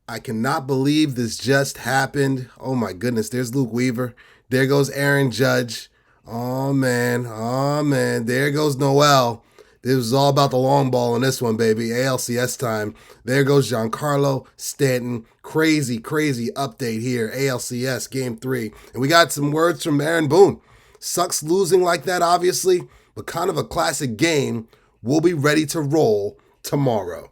I cannot believe this just happened. Oh my goodness, there's Luke Weaver. There goes Aaron Judge. Oh man, oh man. There goes Noel. This was all about the long ball in this one, baby. ALCS time. There goes Giancarlo Stanton. Crazy, crazy update here. ALCS game 3. And we got some words from Aaron Boone. Sucks losing like that, obviously, but kind of a classic game. We'll be ready to roll tomorrow.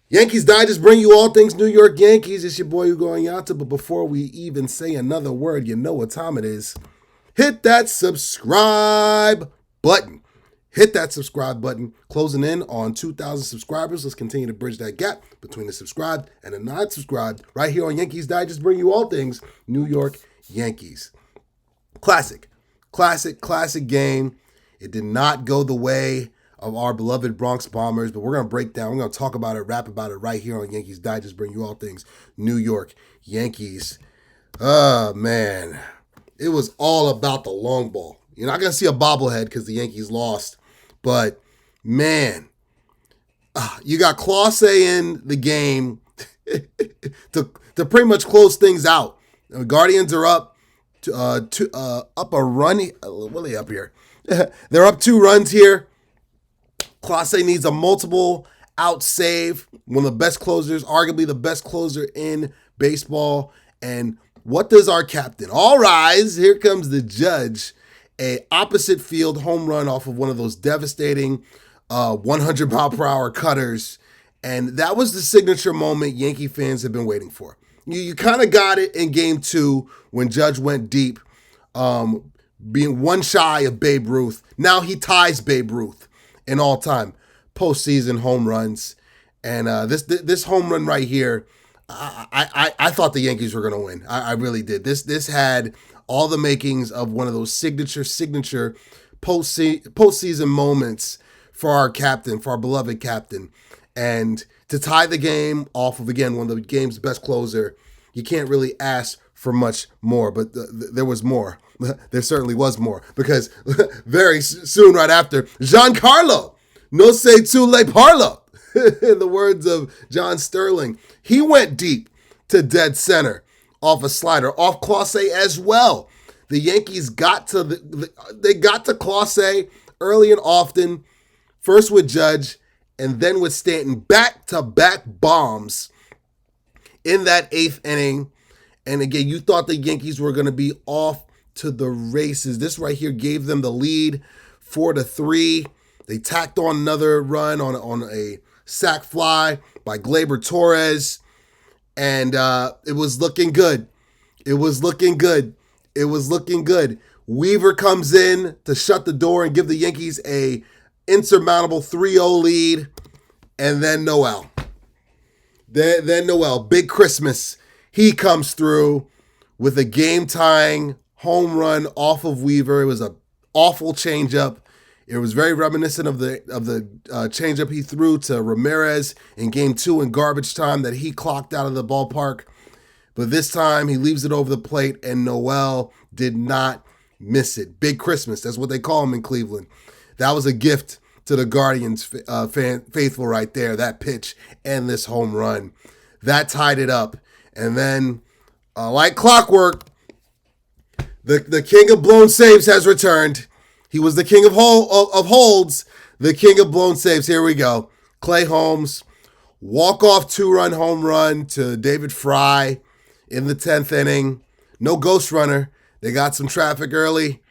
Yankees Digest bring you all things New York Yankees. It's your boy Ugo Onyianta. But before we even say another word, you know what time it is. Hit that subscribe button. Hit that subscribe button. Closing in on 2,000 subscribers. Let's continue to bridge that gap between the subscribed and the non-subscribed. Right here on Yankees Digest, bring you all things New York Yankees. Classic game. It did not go the way of our beloved Bronx Bombers, but we're going to break down. We're going to talk about it, rap about it right here on Yankees Digest, bring you all things New York Yankees. Oh, man. It was all about the long ball. You're not going to see a bobblehead because the Yankees lost, but, man, you got Clase in the game to pretty much close things out. The Guardians are up up a run. What are they up here? They're up 2 runs here. Clase needs a multiple out save. One of the best closers, arguably the best closer in baseball. And what does our captain? All rise, here comes the Judge. A opposite field home run off of one of those devastating 100-mile-per-hour cutters. And that was the signature moment Yankee fans have been waiting for. You kind of got it in game 2 when Judge went deep, being one shy of Babe Ruth. Now he ties Babe Ruth in all-time postseason home runs. And this home run right here, I thought the Yankees were going to win. I really did. This had all the makings of one of those signature postseason moments for our captain, for our beloved captain. And to tie the game off of, again, one of the game's best closer, you can't really ask for much more. But there was more. There certainly was more. Because very soon right after, Giancarlo, no se tu le parlo, in the words of John Sterling, he went deep to dead center off a slider, off Clase as well. The Yankees got to they got to Clase early and often, first with Judge, and then with Stanton, back-to-back bombs in that 8th inning. And again, you thought the Yankees were going to be off to the races. This right here gave them the lead 4-3. They tacked on another run on a sac fly by Gleyber Torres. And it was looking good. It was looking good. It was looking good. Weaver comes in to shut the door and give the Yankees a insurmountable 3-0 lead, and then Noel. Then Noel, big Christmas. He comes through with a game-tying home run off of Weaver. It was an awful changeup. It was very reminiscent of the changeup he threw to Ramirez in Game 2 in garbage time that he clocked out of the ballpark. But this time he leaves it over the plate, and Noel did not miss it. Big Christmas. That's what they call him in Cleveland. That was a gift to the Guardians faithful right there, that pitch and this home run. That tied it up. And then, like clockwork, the king of blown saves has returned. He was the king of holds, the king of blown saves. Here we go. Clay Holmes, walk-off 2-run home run to David Frye in the 10th inning. No ghost runner. They got some traffic early.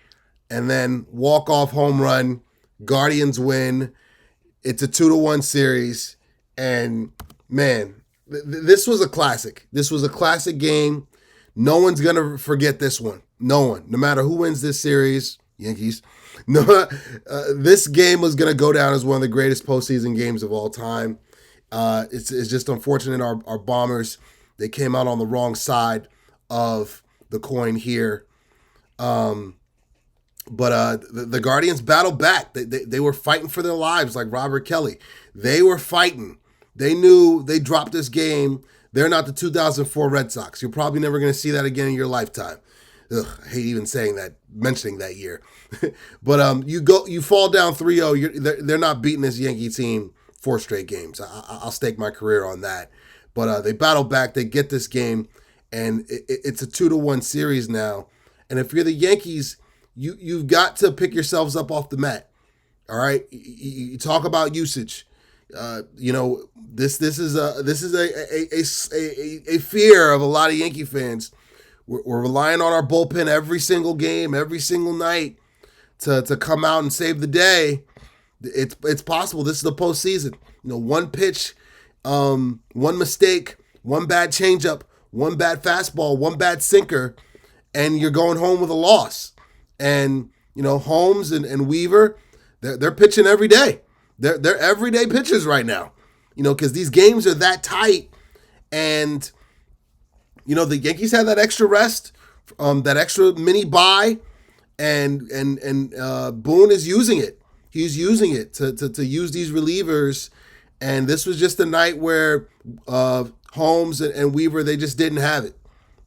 And then walk-off home run. Guardians win. It's a 2-1 series. And, man, this was a classic. This was a classic game. No one's going to forget this one. No one. No matter who wins this series, Yankees, no, this game was going to go down as one of the greatest postseason games of all time. It's just unfortunate our Bombers, they came out on the wrong side of the coin here. But the Guardians battled back. They were fighting for their lives like Robert Kelly. They were fighting. They knew they dropped this game. They're not the 2004 Red Sox. You're probably never going to see that again in your lifetime. Ugh, I hate even saying that, mentioning that year. But you fall down 3-0. They're not beating this Yankee team 4 straight games. I'll stake my career on that. But they battle back. They get this game, and it's a 2-1 series now. And if you're the Yankees, you've got to pick yourselves up off the mat. All right, you talk about usage. This is a fear of a lot of Yankee fans. We're relying on our bullpen every single game, every single night to come out and save the day. It's possible. This is the postseason. One pitch, one mistake, one bad changeup, one bad fastball, one bad sinker, and you're going home with a loss. And Holmes and Weaver, they're pitching every day. They're everyday pitchers right now. Because these games are that tight, and the Yankees had that extra rest, that extra mini bye, and Boone is using it. He's using it to use these relievers, and this was just a night where Holmes and Weaver, they just didn't have it.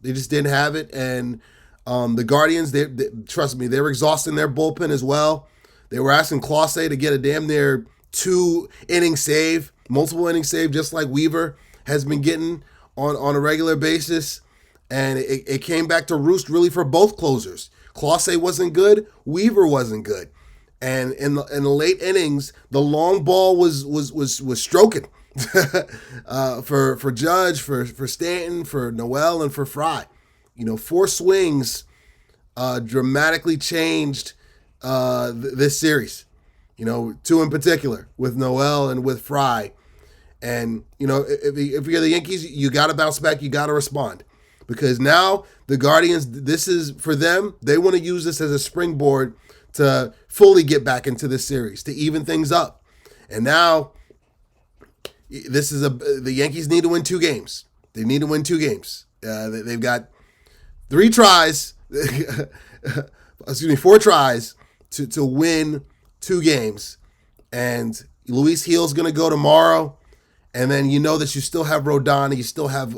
They just didn't have it, and the Guardians, they trust me, they were exhausting their bullpen as well. They were asking Clase to get a damn near 2-inning save, multiple inning save, just like Weaver has been getting on a regular basis. And it came back to roost really for both closers. Clase wasn't good, Weaver wasn't good. And in the late innings, the long ball was stroking for Judge, for Stanton, for Noel, and for Frye. 4 swings dramatically changed this series. 2 in particular with Noel and with Frye. And, if you're the Yankees, you got to bounce back. You got to respond. Because now the Guardians, this is for them. They want to use this as a springboard to fully get back into this series, to even things up. And now the Yankees need to win 2 games. They need to win 2 games. They've got 4 tries to win 2 games. And Luis Gil's going to go tomorrow. And then that you still have Rodon, you still have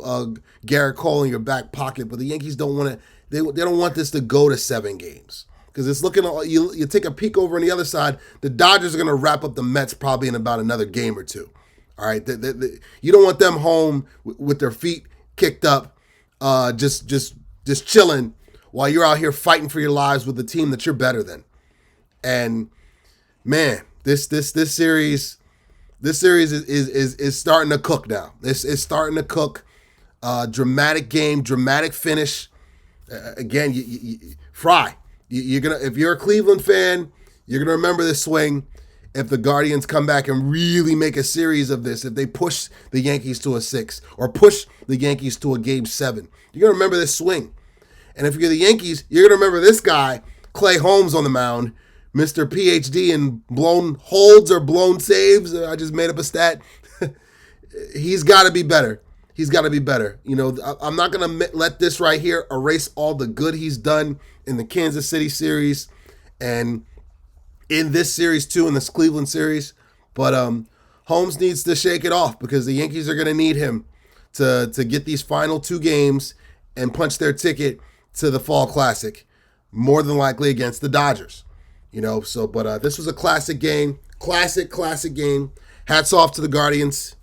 Garrett Cole in your back pocket. But the Yankees don't want to. They don't want this to go to 7 games, because it's looking. You take a peek over on the other side. The Dodgers are going to wrap up the Mets probably in about another game or 2. All right, you don't want them home with their feet kicked up, just chilling while you're out here fighting for your lives with the team that you're better than. And man, this series. This series is starting to cook now. This is starting to cook. Dramatic game, dramatic finish. Again, Frye. You're gonna, if you're a Cleveland fan, you're gonna remember this swing. If the Guardians come back and really make a series of this, if they push the Yankees to a 6 or push the Yankees to a game 7, you're gonna remember this swing. And if you're the Yankees, you're gonna remember this guy, Clay Holmes, on the mound. Mr. PhD in blown holds or blown saves. I just made up a stat. He's got to be better. He's got to be better. I'm not going to let this right here erase all the good he's done in the Kansas City series and in this series too, in this Cleveland series. But Holmes needs to shake it off, because the Yankees are going to need him to get these final 2 games and punch their ticket to the Fall Classic, more than likely against the Dodgers. But this was a classic game. Classic game. Hats off to the Guardians.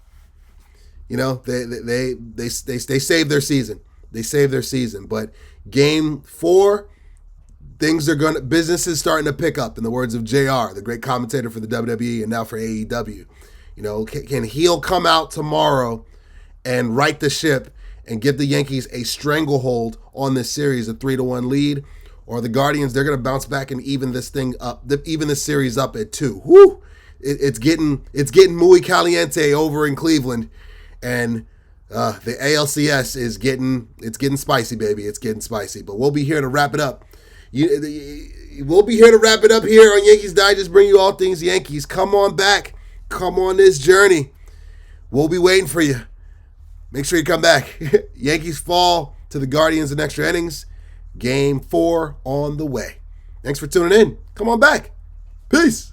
They saved their season. They saved their season. But game 4, business is starting to pick up, in the words of JR, the great commentator for the WWE and now for AEW. Can Heel come out tomorrow and right the ship and give the Yankees a stranglehold on this series, a 3-1 lead? Or the Guardians, they're going to bounce back and even this thing up, even this series up at 2. Whoo! It's getting muy caliente over in Cleveland, and the ALCS is getting spicy, baby. It's getting spicy. But we'll be here to wrap it up. We'll be here to wrap it up here on Yankees Digest, bring you all things Yankees. Come on back. Come on this journey. We'll be waiting for you. Make sure you come back. Yankees fall to the Guardians in extra innings. Game 4 on the way. Thanks for tuning in. Come on back. Peace.